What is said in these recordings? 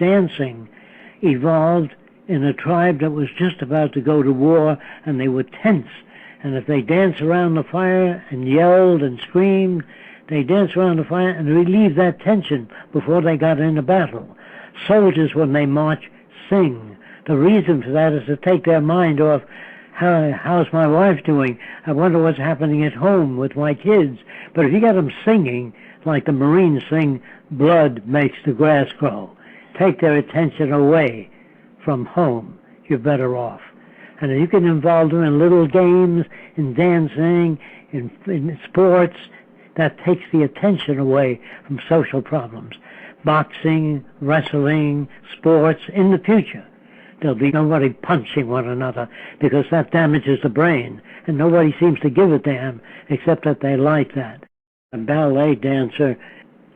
dancing evolved in a tribe that was just about to go to war, and they were tense. And if they danced around the fire and yelled and screamed, they danced around the fire and relieved that tension before they got into battle. Soldiers, when they march, sing. The reason for that is to take their mind off, how's my wife doing? I wonder what's happening at home with my kids. But if you get them singing, like the Marines sing, blood makes the grass grow. Take their attention away from home, you're better off. And if you can involve them in little games, in dancing, in sports, that takes the attention away from social problems. Boxing, wrestling, sports, in the future, there'll be nobody punching one another because that damages the brain, and nobody seems to give a damn except that they like that. A ballet dancer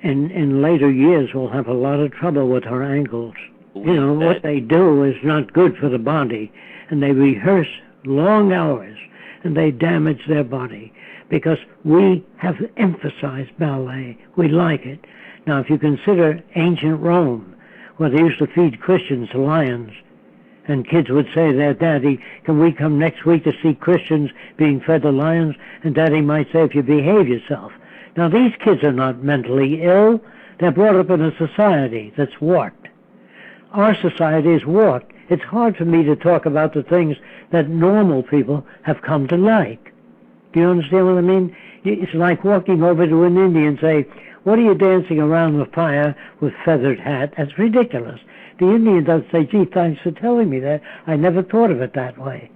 in later years will have a lot of trouble with her ankles. You know, what they do is not good for the body, and they rehearse long hours, and they damage their body because we have emphasized ballet. We like it. Now, if you consider ancient Rome, where they used to feed Christians to lions, and kids would say to their daddy, can we come next week to see Christians being fed to lions? And daddy might say, if you behave yourself. Now, these kids are not mentally ill. They're brought up in a society that's warped. Our society is warped. It's hard for me to talk about the things that normal people have come to like. Do you understand what I mean? It's like walking over to an Indian and say, what are you dancing around the fire with feathered hat? That's ridiculous. The Indian doesn't say, gee, thanks for telling me that. I never thought of it that way.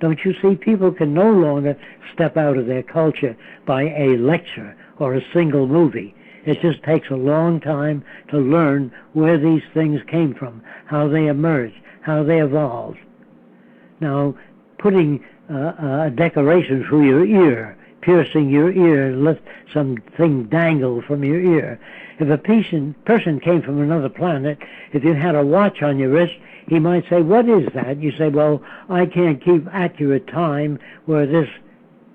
Don't you see? People can no longer step out of their culture by a lecture or a single movie. It just takes a long time to learn where these things came from, how they emerged, how they evolved. Now, putting a decoration through your ear, piercing your ear, let something dangle from your ear. If a person came from another planet, if you had a watch on your wrist, he might say, what is that? You say, well, I can't keep accurate time where this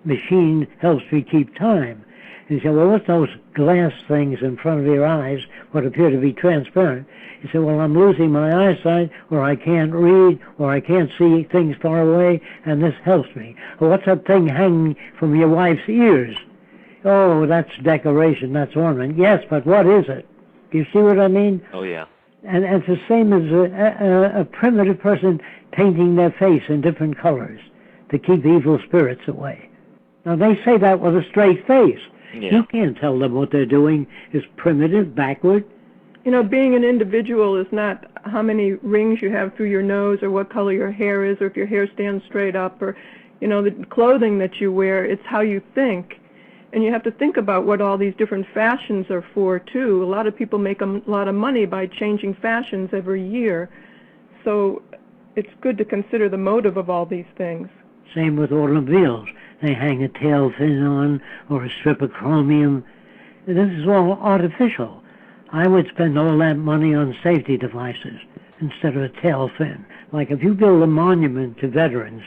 machine helps me keep time. And you say, well, what's those glass things in front of your eyes, what appear to be transparent? You say, well, I'm losing my eyesight, or I can't read, or I can't see things far away, and this helps me. Or what's that thing hanging from your wife's ears? Oh, that's decoration, that's ornament. Yes, but what is it? Do you see what I mean? Oh, yeah. And it's the same as a primitive person painting their face in different colors to keep evil spirits away. Now, they say that with a straight face. Yeah. You can't tell them what they're doing is primitive, backward. You know, being an individual is not how many rings you have through your nose or what color your hair is or if your hair stands straight up or, you know, the clothing that you wear. It's how you think. And you have to think about what all these different fashions are for, too. A lot of people make a lot of money by changing fashions every year. So it's good to consider the motive of all these things. Same with automobiles. They hang a tail fin on or a strip of chromium. This is all artificial. I would spend all that money on safety devices instead of a tail fin. Like if you build a monument to veterans,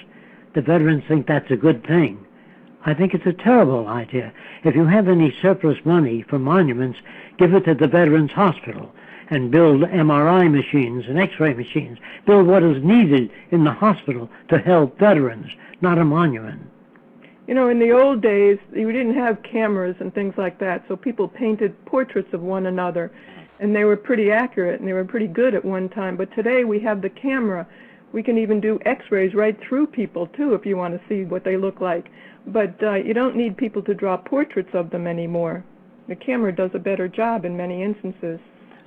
the veterans think that's a good thing. I think it's a terrible idea. If you have any surplus money for monuments, give it to the Veterans Hospital and build MRI machines and X-ray machines. Build what is needed in the hospital to help veterans, not a monument. You know, in the old days, you didn't have cameras and things like that, so people painted portraits of one another, and they were pretty accurate, and they were pretty good at one time. But today we have the camera. We can even do X-rays right through people, too, if you want to see what they look like. But you don't need people to draw portraits of them anymore. The camera does a better job in many instances.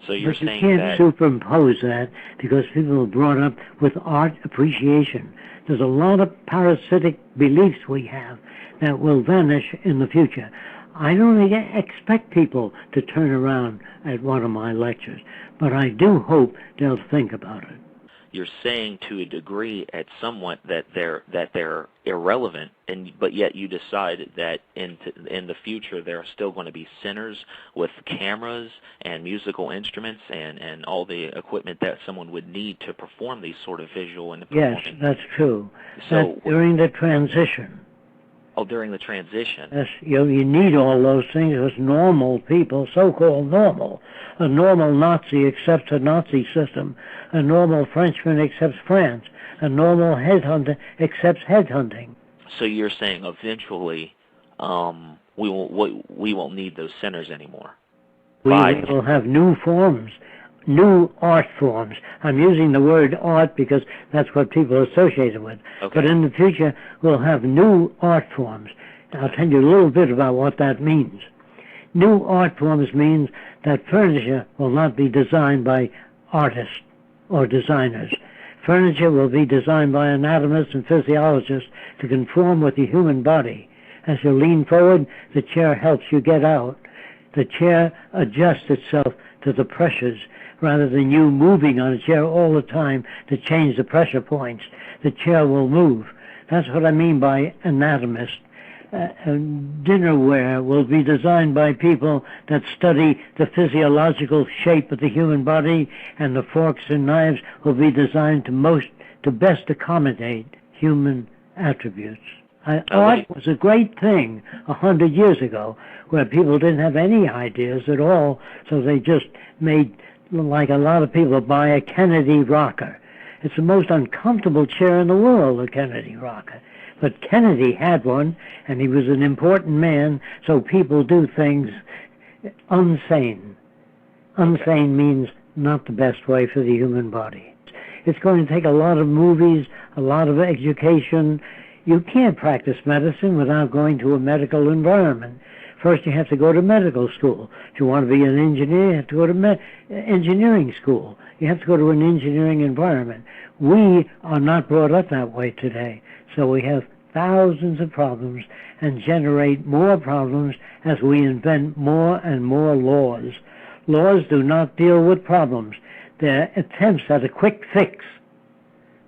So you're but you saying can't that superimpose that because people are brought up with art appreciation. There's a lot of parasitic beliefs we have that will vanish in the future. I don't expect people to turn around at one of my lectures, but I do hope they'll think about it. you're saying to a degree at somewhat that they're irrelevant, but yet you decide that in the future there are still going to be centers with cameras and musical instruments and all the equipment that someone would need to perform these sort of visual and Yes, that's true. So during the transition, Oh, during the transition. Yes, you need all those things because normal people, so-called normal, a normal Nazi accepts a Nazi system, a normal Frenchman accepts France, a normal headhunter accepts headhunting. So you're saying eventually we won't need those centers anymore. We will have new forms, new art forms. I'm using the word art because that's what people associate it with. Okay. But in the future, we'll have new art forms. I'll tell you a little bit about what that means. New art forms means that furniture will not be designed by artists or designers. Furniture will be designed by anatomists and physiologists to conform with the human body. As you lean forward, the chair helps you get out. The chair adjusts itself to the pressures rather than you moving on a chair all the time to change the pressure points. The chair will move. That's what I mean by anatomist. Dinnerware will be designed by people that study the physiological shape of the human body, and the forks and knives will be designed to best accommodate human attributes. Art was a great thing 100 years ago, where people didn't have any ideas at all, so they just made, like a lot of people, buy a Kennedy rocker. It's the most uncomfortable chair in the world, a Kennedy rocker. But Kennedy had one, and he was an important man, so people do things unsane. Unsane means not the best way for the human body. It's going to take a lot of movies, a lot of education. You can't practice medicine without going to a medical environment. First, you have to go to medical school. If you want to be an engineer, you have to go to engineering school. You have to go to an engineering environment. We are not brought up that way today. So we have thousands of problems and generate more problems as we invent more and more laws. Laws do not deal with problems. They're attempts at a quick fix,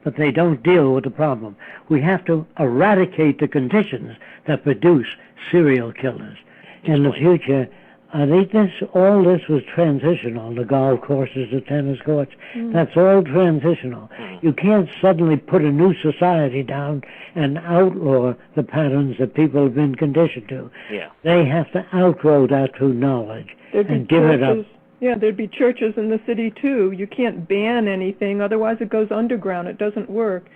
but they don't deal with the problem. We have to eradicate the conditions that produce serial killers. In the future, I think all this was transitional, the golf courses, the tennis courts. That's all transitional. You can't suddenly put a new society down and outlaw the patterns that people have been conditioned to. Yeah. They have to outgrow that through knowledge and give it up. Yeah, there'd be churches in the city, too. You can't ban anything, otherwise it goes underground. It doesn't work.